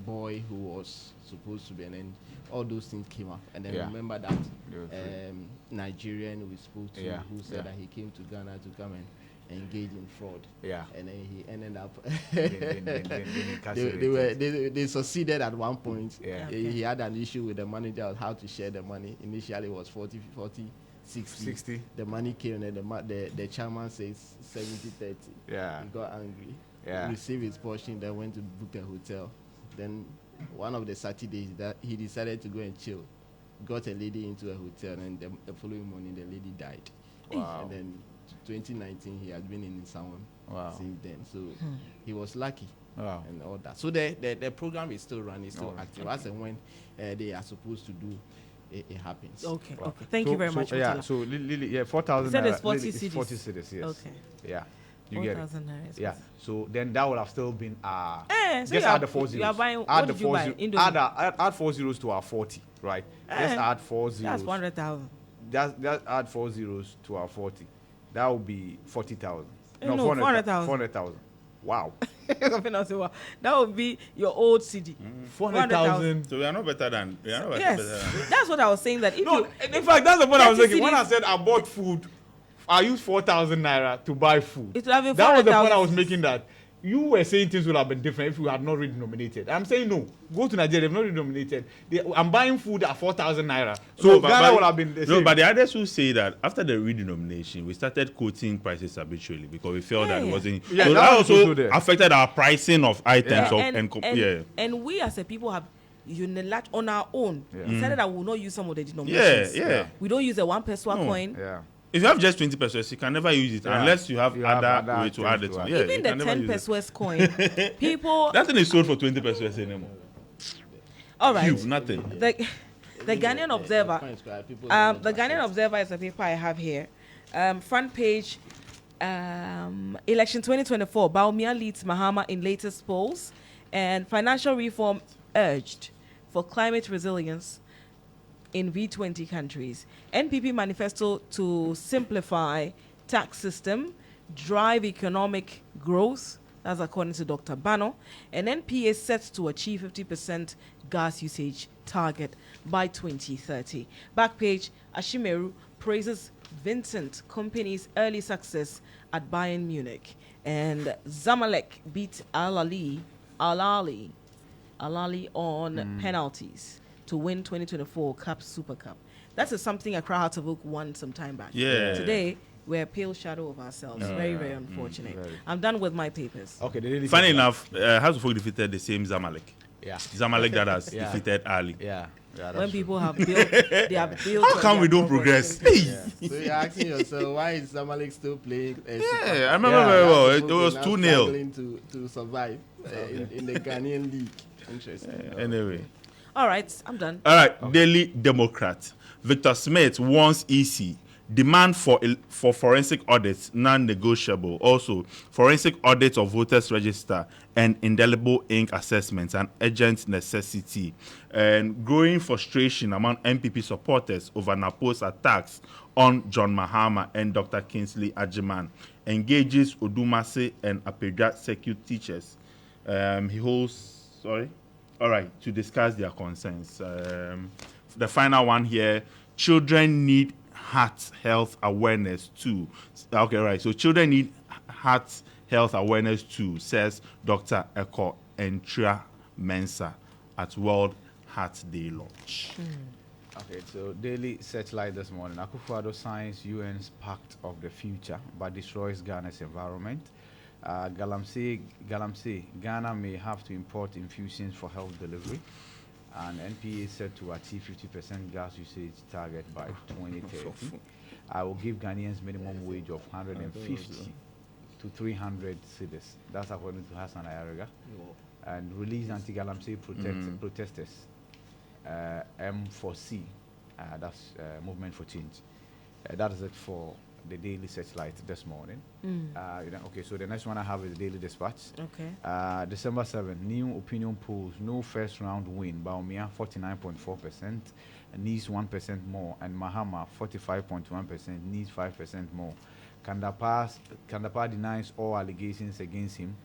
boy who was supposed to be, and then all those things came up. And then Yeah. remember that They were free. Nigerian we spoke to, Yeah, who said yeah. that he came to Ghana to come and engage in fraud. Yeah. And then he ended up Then they succeeded at one point. Yeah. He had an issue with the manager of how to share the money. Initially it was 40 60. 60. The money came and the chairman says 70 30. Yeah. He got angry. Yeah. Received his portion, then went to book a hotel. Then one of the Saturdays that he decided to go and chill. Got a lady into a hotel, and the following morning the lady died. Wow. And then 2019 he has been in Sound Wow. since then. So he was lucky Wow. and all that. So the program is still running, still Oh, active. As and when they are supposed to do, it happens. Okay. Wow. Okay. Thank you very much. Yeah. Mutala. So Lily, yeah, 4,000. You said it's naira. 40 Lily, it's cedis. 40 cedis. Yes. Okay. Yeah. You get it. 4,000 naira is Yeah. better. So then that would have still been So just you are- add the 4 you zeros. are buying- add what the did you 4 buy? zeros. Indomie? Add 4 zeros to our 40, right? Just add 4 zeros. That's 100,000. Just add 4 zeros to our 40. That would be 40,000. No, 400,000. 400,000. Wow. That would be your old CD. 400,000. So we are not better than. We are not Yes, better than. that's what I was saying. That if No, you, in fact, that's the point I was 30 making. When I cedis said I bought food, I used 4,000 naira to buy food. it would have been That was the point 400,000. I was making, that you were saying things would have been different if you had not redenominated. I'm saying no. Go to Nigeria, they've not redenominated. I'm buying food at 4,000 naira. So No, Ghana would have been the no, same. but the others who say that after the redenomination, we started quoting prices habitually because we felt that it Yeah. wasn't. Yeah, so that that was also also there. affected our pricing of items. Yeah. And we as a people have unilateral on our own decided that we will not use some of the Yeah, denominations. yeah. We don't use a 1 peso No. coin. Yeah. If you have just 20 pesos, you can never use it Yeah. unless you have You have other other way to things add it. to add. Yeah, you Even the can never 10 use it. pesos coin, people. That thing is sold for 20 pesos anymore. All right. You, nothing. The Ghanaian Observer. The Ghanaian Observer is the paper I have here. Front page. Election 2024. Baumia leads Mahama in latest polls, and financial reform urged for climate resilience in V20 countries. NPP manifesto to simplify tax system, drive economic growth. That's according to Dr. Bano. And NPA set to achieve 50% gas usage target by 2030. Back page, Ashimeru praises Vincent Company's early success at Bayern Munich. And Zamalek beat Al-Ali on penalties to win 2024 Cup Super Cup. That is something Accra Hearts of Oak won some time back. Yeah. Today, we're a pale shadow of ourselves. Very, very unfortunate. very. I'm done with my papers. Okay, they really Funny said that. enough, House of Folk defeated the same Zamalek. Yeah. Zamalek that has Yeah. defeated Ali. Yeah. Yeah, When that's true. people have built, they have built. How on come their we don't progress. progress? Hey! So you're asking yourself, why is Zamalek still playing? Yeah, I remember very well. It was 2-0. to survive in the Ghanaian league. Interesting. Anyway. All right, I'm done. All right, Daily Democrat. Victor Smith warns EC. Demand for forensic audits non-negotiable. Also, forensic audits of voters register and indelible ink assessments an urgent necessity. And growing frustration among MPP supporters over NAPO's attacks on John Mahama and Dr. Kingsley Ajiman engages Odumase and Apedra Circuit teachers. He holds, all right, to discuss their concerns. The final one here, children need heart health awareness too. Okay, right. So children need heart health awareness too, says Dr. Eko Entria Mensah at World Heart Day launch. Okay, so daily searchlight this morning. Akufo-Addo signs UN's Pact of the Future but destroys Ghana's environment. Galamsey, Ghana may have to import infusions for health delivery. And NPA is set to achieve 50% gas usage target by 2030. I will give Ghanaians minimum wage of 150 to 300 cedis. That's according to Hassan Ayariga. And release anti-Galamsey protesters. M4C, that's Movement for Change. That is it for the daily searchlight this morning. Okay, so the next one I have is the Daily Dispatch. Okay. December 7th, new opinion polls, no first round win. Baumia 49.4%, needs 1% more, and Mahama 45.1%, needs 5% more. Kandapar denies all allegations against him.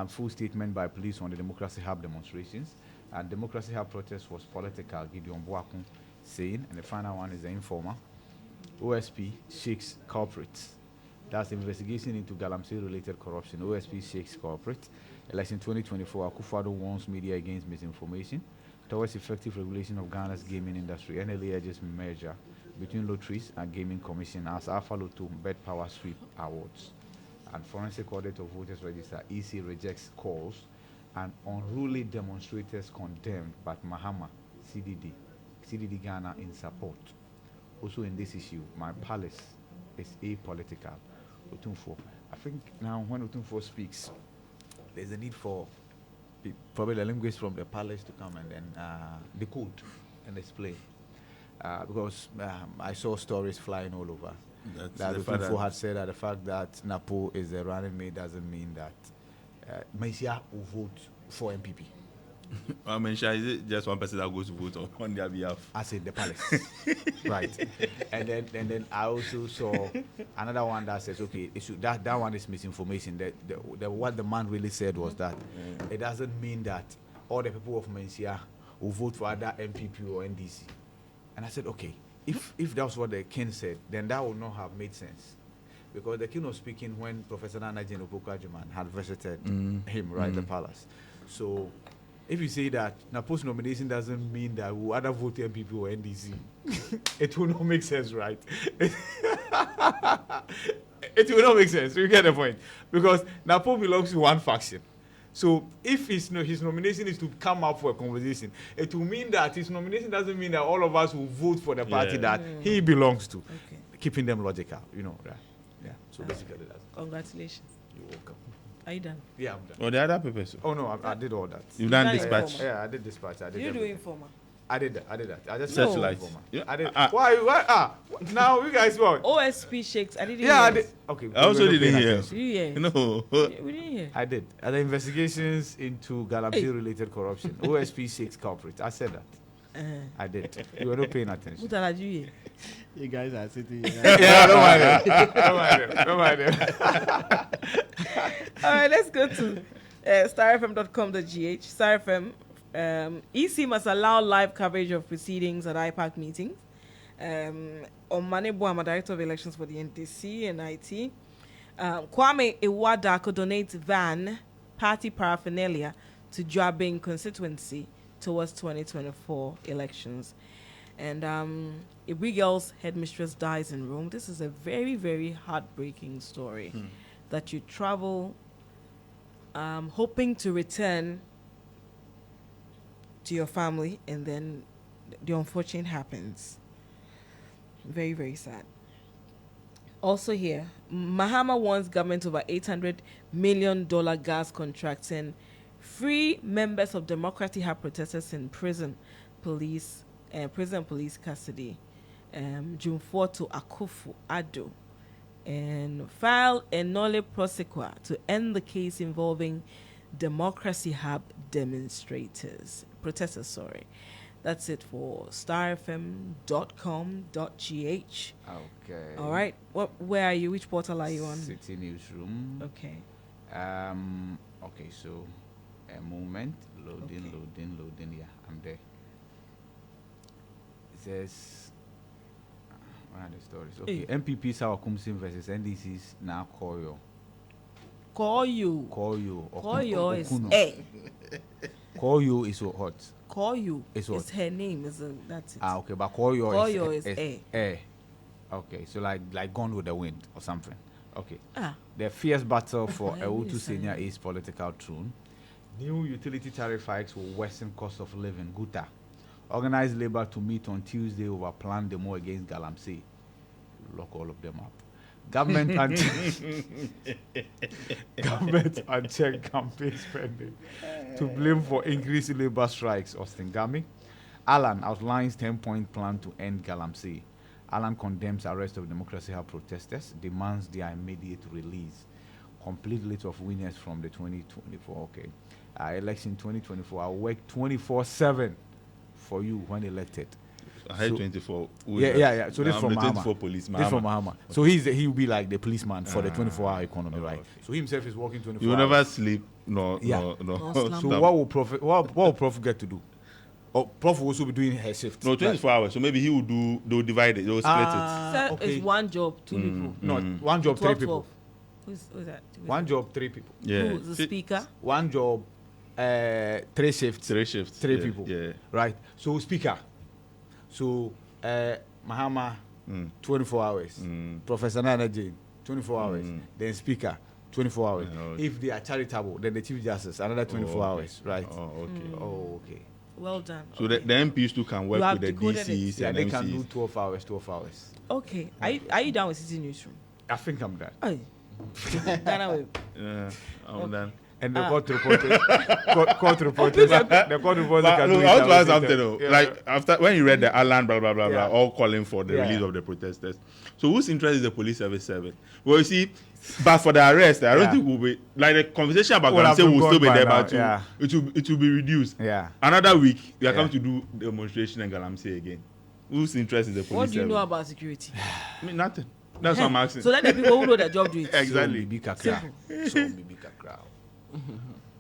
Full statement by police on the Democracy Hub demonstrations. And Democracy Hub protest was political, Gideon Boakun saying, and the final one is the informer. OSP shakes culprits. That's the investigation into Galamsey-related corruption. OSP shakes culprits. Election 2024, Akufo-Addo warns media against misinformation. Towards effective regulation of Ghana's gaming industry, NLA urges merger between Lotteries and Gaming Commission as Alpha Lotto Bet Power Sweep Awards. And Forensic Audit of Voters Register, EC rejects calls. And unruly demonstrators condemned, but Mahama, CDD Ghana in support. Also in this issue, my palace is apolitical. Otunfo. I think now when Otunfo speaks, there's a need for probably the linguist from the palace to come and then decode and explain. Because I saw stories flying all over. That Otunfo had said that the fact that Napo is the running mate doesn't mean that Mesia will vote for MPP. Is it just one person that goes to vote on their behalf? I said the palace. Right. And then I also saw another one that says, okay, that one is misinformation. What the man really said was that it doesn't mean that all the people of Mencia will vote for either MPP or NDC. And I said, okay, if that's what the king said, then that would not have made sense. Because the king was speaking when Professor Nana Jane Opoku-Agyeman had visited him, right, the palace. So if you say that Napo's nomination doesn't mean that we'll either vote MPP or NDC, it will not make sense, right? It will not make sense. You get the point? Because Napo belongs to one faction. So if his nomination is to come up for a conversation, it will mean that his nomination doesn't mean that all of us will vote for the party that he belongs to, keeping them logical, you know, right? Yeah. So basically that's it. Congratulations. You're welcome. Are you done? Yeah, I'm done. Oh, the other papers. Oh no, I did all that. You've done done dispatch. informal. Yeah, I did dispatch. I did. You do everything. informer. I did that. I just Searchlight. Yeah. I did. Why? Now you guys what? OSP shakes. I didn't. Yeah, hear I did. it. Okay. I also didn't hear. Did you hear? No. We didn't hear. I did. And the investigations into Galamsey-related corruption. OSP 6 culprits. I said that. I did. You were not paying attention. What did you hear? You guys are sitting here. Yeah, don't mind them. All right, let's go to starfm.com.gh. Starr FM. EC must allow live coverage of proceedings at IPAC meetings. Omane Boama, Director of Elections for the NTC and IT. Kwame Iwada could donate van party paraphernalia to Joabing constituency towards 2024 elections. And Ibri Girl's headmistress dies in Rome. This is a very, very heartbreaking story. That you travel hoping to return to your family, and then the unfortunate happens. Very, very sad. Also here, Mahama warns government over $800 million gas contracts and free members of Democratic Hub protesters in prison police custody. June 4 to Akufo-Addo. And file a nolle prosequa to end the case involving Democracy Hub protesters. That's it for starfm.com.gh. Okay. All right. Where are you? Which portal are you on? City Newsroom. Okay. Okay, so a moment. Loading. Yeah, I'm there. It says, where are the stories? Okay, MPP Sawa Kumsin versus NDC's now Koyo. Koyo is A. Koyo is so hot. Koyo It's what? is her name. That's it. Ah, okay, but Koyo Koyo is air. Okay, so like Gone with the Wind or something. Okay. Ah. The fierce battle for I Ewutu really Senior sorry. East political throne. New utility tariff hikes will worsen cost of living. Guta. Organized labor to meet on Tuesday over planned demo against Galamsey. Lock all of them up. Government unchecked campaign spending to blame for increased labor strikes. Austin Gami. Alan outlines 10-point plan to end Galamsey. Alan condemns arrest of Democracy Hub protesters, demands their immediate release. Complete list of winners from the 2024 election 2024. I'll work 24/7 for you when elected. I had So- 24. Yeah. So this I'm from the Mahama. 24 police. This from Mahama. So he'll be like the policeman for the 24-hour economy, right? okay. So he himself is working 24 You hours. never sleep. No. No slumber. So what will Prof get to do? Oh, Prof will also be doing her shift. No, 24 hours. So maybe he will do. They'll divide it. They'll split So okay. it's one job, two people. No, one job, 12, 3 people. 12. Who's that? One job, 3 people. it. Yeah. Who's the speaker? One job, 3 shifts. 3 shifts. 3 Yeah, people. Yeah. Right. So speaker. So Mahama, 24 hours. Professor Nana Jane, 24 hours. Then speaker, 24 hours. Yeah, okay. If they are charitable, then the chief justice, another 24 okay. hours. Right. Oh, okay. Oh, okay. Well done. So okay. the MPs too can work You have with the decoded it. DCs Yeah, and they can MCs. do 12 hours, 12 hours. Okay. Are you done with City Newsroom? I think I'm done. Hey. Ghana Web. Yeah, I'm done. And the Ah. court reporters, court reporters, the court reporters But can look, do it. I want to at ask the same something time. though. Yeah. Like after when you read the Alan blah blah blah Yeah. blah, all calling for the Yeah. release of the protesters. So whose interest is the police service serving? Well, you see, but for the arrest, I don't Yeah. think we'll be like the conversation about Would have Galamsey been will still be gone by there, now, but yeah. it will be reduced. Yeah. Another week, we are Yeah. coming to do demonstration in Galamsey again. Whose interest is the police? What do you know serving? about security? I mean, nothing. That's what I'm asking. So let the people who know their job do it. Exactly. So Bibi Kakra. So Bibi Kakra.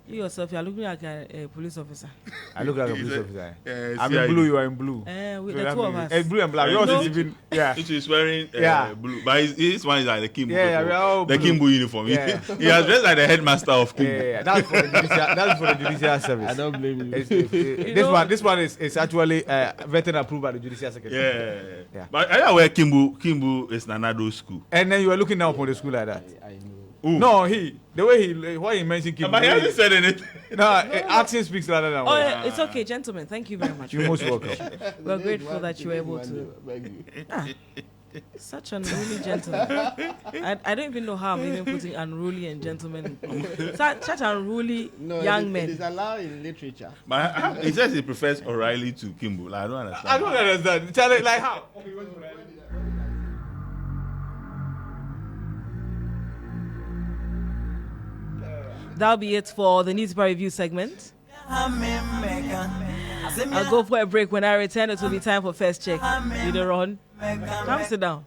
You yourself, you are looking like a police officer. I look like a He police said, officer. uh, I'm in CID. blue, you are in blue. With So the that two of means- us. It's blue and black. You Yours know- is even, yeah. It is wearing Yeah. blue, but his one is like the Kimbu. Yeah, people. we are all the blue. Kimbu uniform. Yeah. He has dressed like the headmaster of Yeah, Kimbu. yeah, that's for the judicial, that's for the judicial service. I don't blame you. This one is actually vetted approved by the judicial secretary. Yeah. Yeah. But I know where Kimbu is Nanado school. And then you are looking down upon the school like that. I know. Ooh. No, the way why he mentioned Kim. But he hasn't said anything. No, action speaks louder than Oh, words. yeah, it's okay, gentlemen. Thank you very much. You're most welcome. We're grateful that you were able to. Such an unruly gentleman. I don't even know how I'm even putting unruly and gentleman. Such unruly young It men. is allowed in literature. But he says he prefers O'Reilly to Kimbu. Like, I don't understand. I don't understand. Charlie, like how? That'll be it for the newspaper review segment. I'll go for a break. When I return, it will be time for first check. Leader on. Come sit down.